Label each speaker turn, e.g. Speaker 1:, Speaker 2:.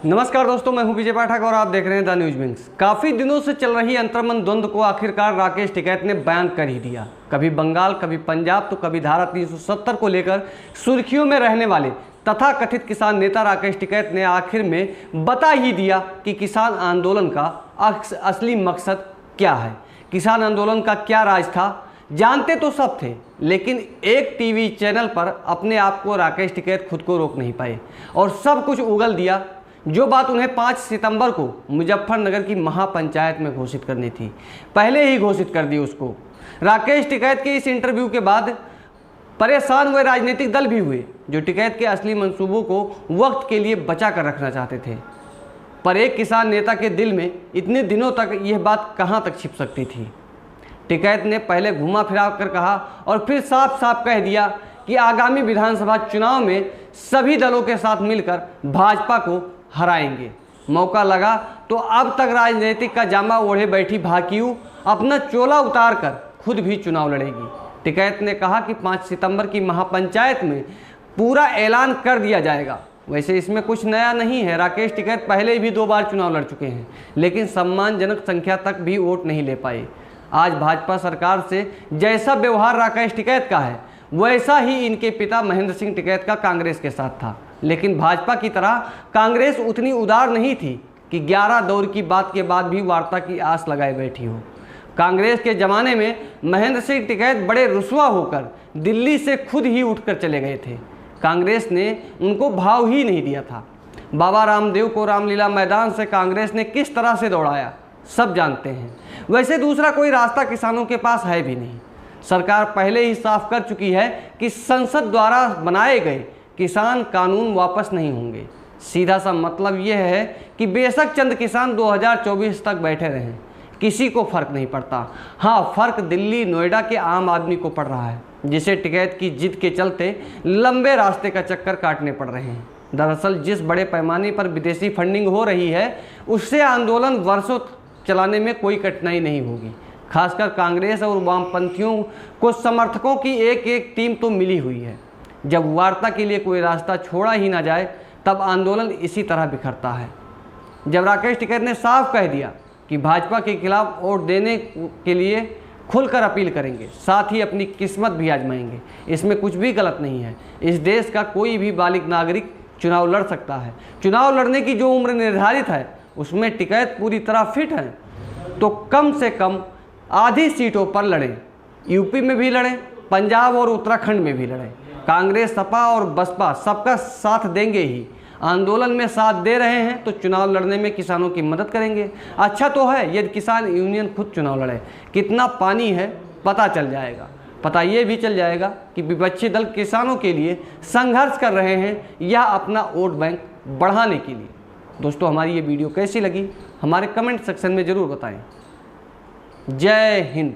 Speaker 1: नमस्कार दोस्तों, मैं हूं विजय पाठक और आप देख रहे हैं द न्यूज विंग्स। काफ़ी दिनों से चल रही अंतर्मन द्वंद्व को आखिरकार राकेश टिकैत ने बयान कर ही दिया। कभी बंगाल, कभी पंजाब तो कभी धारा 370 को लेकर सुर्खियों में रहने वाले तथा कथित किसान नेता राकेश टिकैत ने आखिर में बता ही दिया कि किसान आंदोलन का असली मकसद क्या है। किसान आंदोलन का क्या राज था, जानते तो सब थे, लेकिन एक टीवी चैनल पर अपने आप को राकेश टिकैत खुद को रोक नहीं पाए और सब कुछ उगल दिया। जो बात उन्हें 5 सितंबर को मुजफ्फरनगर की महापंचायत में घोषित करनी थी, पहले ही घोषित कर दी उसको। राकेश टिकैत के इस इंटरव्यू के बाद परेशान हुए राजनीतिक दल भी हुए, जो टिकैत के असली मंसूबों को वक्त के लिए बचा कर रखना चाहते थे। पर एक किसान नेता के दिल में इतने दिनों तक यह बात कहां तक छिप सकती थी। टिकैत ने पहले घुमा फिरा कर कहा और फिर साफ साफ कह दिया कि आगामी विधानसभा चुनाव में सभी दलों के साथ मिलकर भाजपा को हराएंगे। मौका लगा तो अब तक राजनीतिक का जामा ओढ़े बैठी भाकियू अपना चोला उतार कर खुद भी चुनाव लड़ेगी। टिकैत ने कहा कि 5 सितंबर की महापंचायत में पूरा ऐलान कर दिया जाएगा। वैसे इसमें कुछ नया नहीं है, राकेश टिकैत पहले भी 2 बार चुनाव लड़ चुके हैं, लेकिन सम्मानजनक संख्या तक भी वोट नहीं ले पाए। आज भाजपा सरकार से जैसा व्यवहार राकेश टिकैत का है, वैसा ही इनके पिता महेंद्र सिंह टिकैत का कांग्रेस के साथ था। लेकिन भाजपा की तरह कांग्रेस उतनी उदार नहीं थी कि 11 दौर की बात के बाद भी वार्ता की आस लगाए बैठी हो। कांग्रेस के ज़माने में महेंद्र सिंह टिकैत बड़े रुस्वा होकर दिल्ली से खुद ही उठकर चले गए थे। कांग्रेस ने उनको भाव ही नहीं दिया था। बाबा रामदेव को रामलीला मैदान से कांग्रेस ने किस तरह से दौड़ाया, सब जानते हैं। वैसे दूसरा कोई रास्ता किसानों के पास है भी नहीं। सरकार पहले ही साफ कर चुकी है कि संसद द्वारा बनाए गए किसान कानून वापस नहीं होंगे। सीधा सा मतलब यह है कि बेशक चंद किसान 2024 तक बैठे रहें, किसी को फर्क नहीं पड़ता। हाँ, फर्क दिल्ली नोएडा के आम आदमी को पड़ रहा है, जिसे टिकैत की जिद के चलते लंबे रास्ते का चक्कर काटने पड़ रहे हैं। दरअसल जिस बड़े पैमाने पर विदेशी फंडिंग हो रही है, उससे आंदोलन वर्षों चलाने में कोई कठिनाई नहीं होगी। खासकर कांग्रेस और वामपंथियों को समर्थकों की एक एक टीम तो मिली हुई है। जब वार्ता के लिए कोई रास्ता छोड़ा ही ना जाए, तब आंदोलन इसी तरह बिखरता है। जब राकेश टिकैत ने साफ कह दिया कि भाजपा के खिलाफ वोट देने के लिए खुलकर अपील करेंगे, साथ ही अपनी किस्मत भी आजमाएंगे, इसमें कुछ भी गलत नहीं है। इस देश का कोई भी बालिग नागरिक चुनाव लड़ सकता है। चुनाव लड़ने की जो उम्र निर्धारित है, उसमें टिकैत पूरी तरह फिट है, तो कम से कम आधी सीटों पर लड़ें। यूपी में भी लड़ें, पंजाब और उत्तराखंड में भी लड़ें। कांग्रेस, सपा और बसपा सबका साथ देंगे ही। आंदोलन में साथ दे रहे हैं तो चुनाव लड़ने में किसानों की मदद करेंगे। अच्छा तो है यदि किसान यूनियन खुद चुनाव लड़े। कितना पानी है पता चल जाएगा। पता ये भी चल जाएगा कि विपक्षी दल किसानों के लिए संघर्ष कर रहे हैं या अपना वोट बैंक बढ़ाने के लिए। दोस्तों, हमारी ये वीडियो कैसी लगी हमारे कमेंट सेक्शन में ज़रूर बताएं। जय हिंद।